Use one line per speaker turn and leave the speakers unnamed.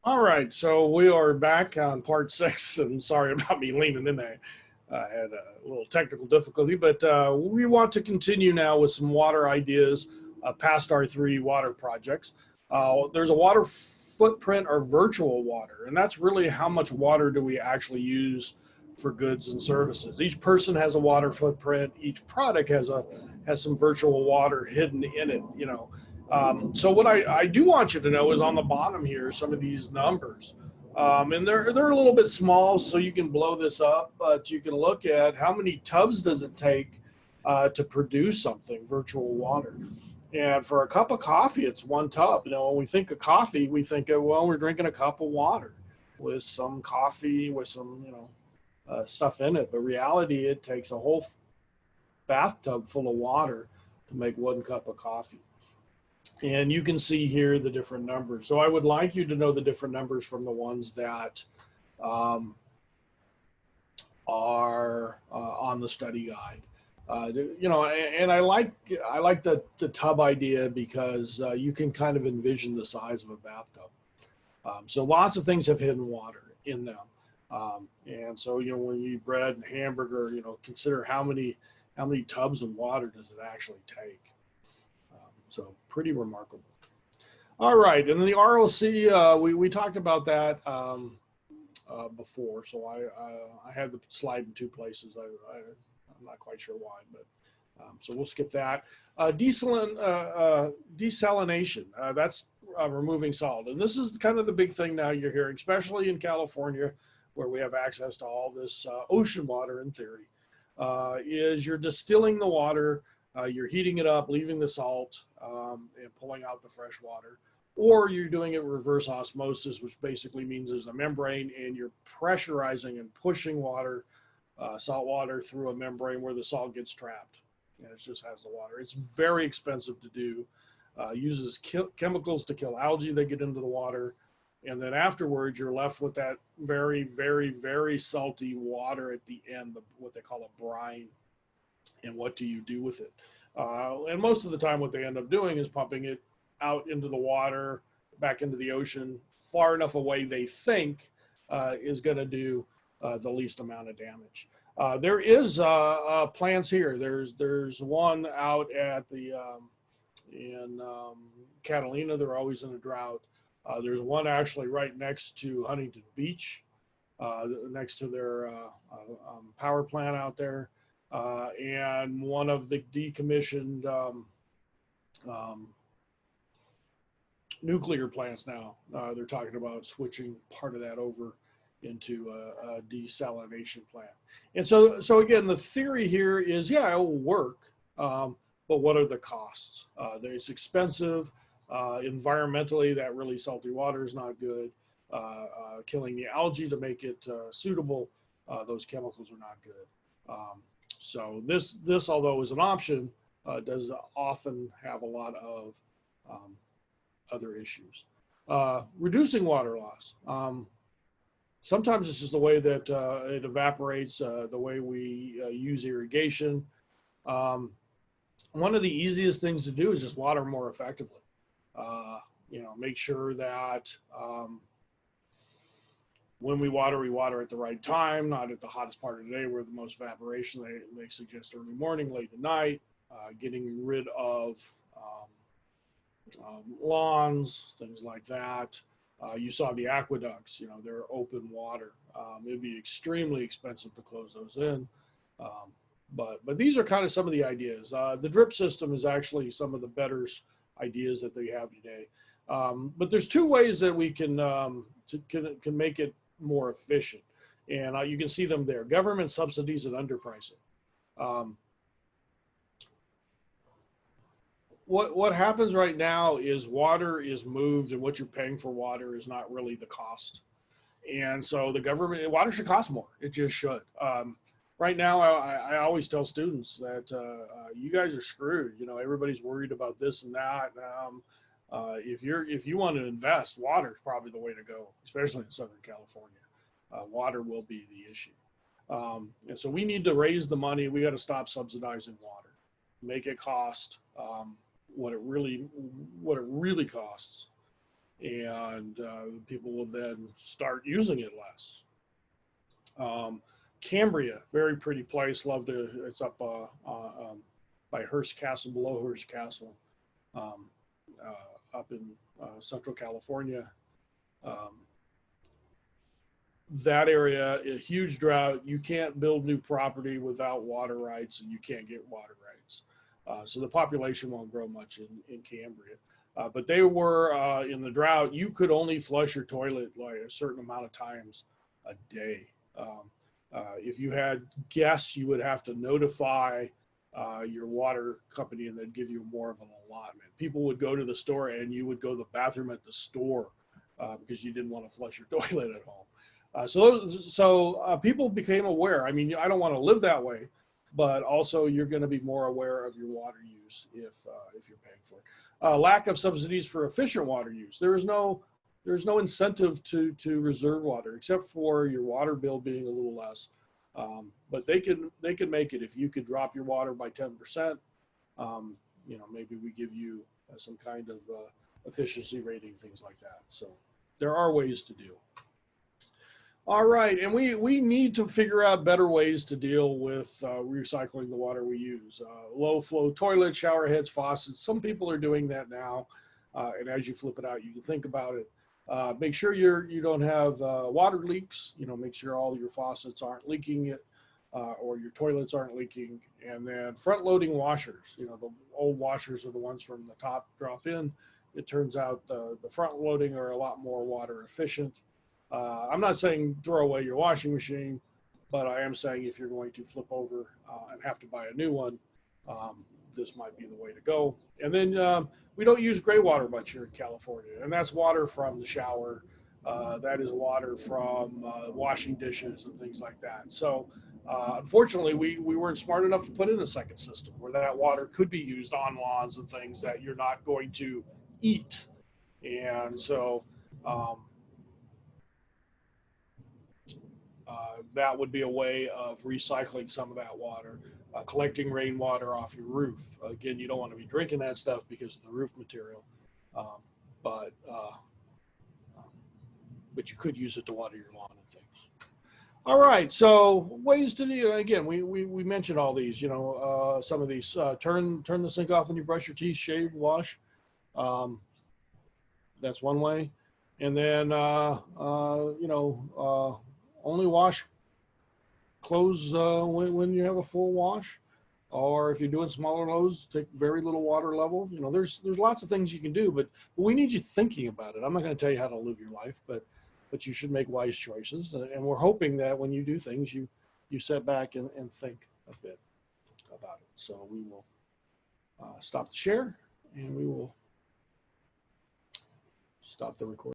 All right, so we are back on part six, and sorry about me leaning in there. I had a little technical difficulty, but we want to continue now with some water ideas past our three water projects. There's a water footprint or virtual water, and that's really how much water do we actually use for goods and services. Each person has a water footprint. Each product has some virtual water hidden in it. So what I do want you to know is on the bottom here, some of these numbers. And they're a little bit small, so you can blow this up, but you can look at how many tubs does it take to produce something, virtual water. And for a cup of coffee, it's one tub. When we think of coffee, we think of, well, we're drinking a cup of water with some coffee, with some, stuff in it. But reality, it takes a whole bathtub full of water to make one cup of coffee. And you can see here the different numbers. So I would like you to know the different numbers from the ones that um, are on the study guide. And I like the tub idea because you can kind of envision the size of a bathtub. So lots of things have hidden water in them. And so when you eat bread and hamburger, consider how many tubs of water does it actually take. So pretty remarkable. All right, and then the ROC, we talked about that before. So I had the slide in two places. I'm not quite sure why, but so we'll skip that. Desalination, that's removing salt. And this is kind of the big thing now you're hearing, especially in California, where we have access to all this ocean water in theory, is you're distilling the water, you're heating it up, leaving the salt, and pulling out the fresh water. Or you're doing it reverse osmosis, which basically means there's a membrane and you're pressurizing and pushing water, salt water through a membrane where the salt gets trapped. And it just has the water. It's very expensive to do. Uses chemicals to kill algae that get into the water. And then afterwards, you're left with that very, very, very salty water at the end, what they call a brine. And what do you do with it? And most of the time, what they end up doing is pumping it out into the water, back into the ocean, far enough away they think is going to do the least amount of damage. There is plants here. There's one out at the in Catalina. They're always in a drought. There's one actually right next to Huntington Beach, next to their power plant out there. And one of the decommissioned nuclear plants now, they're talking about switching part of that over into a desalination plant. And so again, the theory here is, yeah, it will work, but what are the costs? It's expensive. Environmentally, that really salty water is not good. Killing the algae to make it suitable, those chemicals are not good. So this, although is an option, does often have a lot of other issues. Reducing water loss. Sometimes it's just the way that it evaporates, the way we use irrigation. One of the easiest things to do is just water more effectively. Make sure that when we water at the right time, not at the hottest part of the day where the most evaporation. They suggest early morning, late at night, getting rid of lawns, things like that. You saw the aqueducts, they're open water. It'd be extremely expensive to close those in. But these are kind of some of the ideas. The drip system is actually some of the better ideas that they have today. But there's two ways that we can make it more efficient. And you can see them there. Government subsidies and underpricing. What happens right now is water is moved, and what you're paying for water is not really the cost. And so water should cost more. It just should. Right now, I always tell students that you guys are screwed. Everybody's worried about this and that. If you want to invest, water is probably the way to go, especially in Southern California. Water will be the issue. And so we need to raise the money. We got to stop subsidizing water, make it cost what it really costs. and people will then start using it less. Cambria, very pretty place. Love to. It's up by Hearst Castle, below Hearst Castle, um, up in Central California. Um, that area, a huge drought. You can't build new property without water rights, and you can't get water rights. So the population won't grow much in Cambria. But they were in the drought. You could only flush your toilet like a certain amount of times a day. If you had guests, you would have to notify your water company, and they'd give you more of an allotment. People would go to the store, and you would go to the bathroom at the store because you didn't want to flush your toilet at home. So people became aware. I mean, I don't want to live that way, but also you're going to be more aware of your water use if you're paying for it. Lack of subsidies for efficient water use. There's no incentive to reserve water except for your water bill being a little less. But they can make it if you could drop your water by 10%. Maybe we give you some kind of efficiency rating, things like that. So there are ways to do. All right, and we need to figure out better ways to deal with recycling the water we use. Low flow toilets, shower heads, faucets. Some people are doing that now, and as you flip it out, you can think about it. Make sure you don't have water leaks. Make sure all your faucets aren't leaking it, or your toilets aren't leaking. And then front-loading washers. The old washers are the ones from the top drop in. It turns out the front-loading are a lot more water efficient. I'm not saying throw away your washing machine, but I am saying if you're going to flip over and have to buy a new one, this might be the way to go. And then we don't use gray water much here in California, and that's water from the shower. That is water from washing dishes and things like that. So unfortunately, we weren't smart enough to put in a second system where that water could be used on lawns and things that you're not going to eat. And so that would be a way of recycling some of that water, collecting rainwater off your roof. Again, you don't want to be drinking that stuff because of the roof material, but you could use it to water your lawn and things. All right, so ways to do. Again, we mentioned all these. Some of these. Turn the sink off when you brush your teeth, shave, wash. That's one way, and then only wash clothes when you have a full wash, or if you're doing smaller loads, take very little water level. There's lots of things you can do, but we need you thinking about it. I'm not going to tell you how to live your life, but you should make wise choices. And we're hoping that when you do things, you sit back and think a bit about it. So we will stop the share, and we will stop the recording.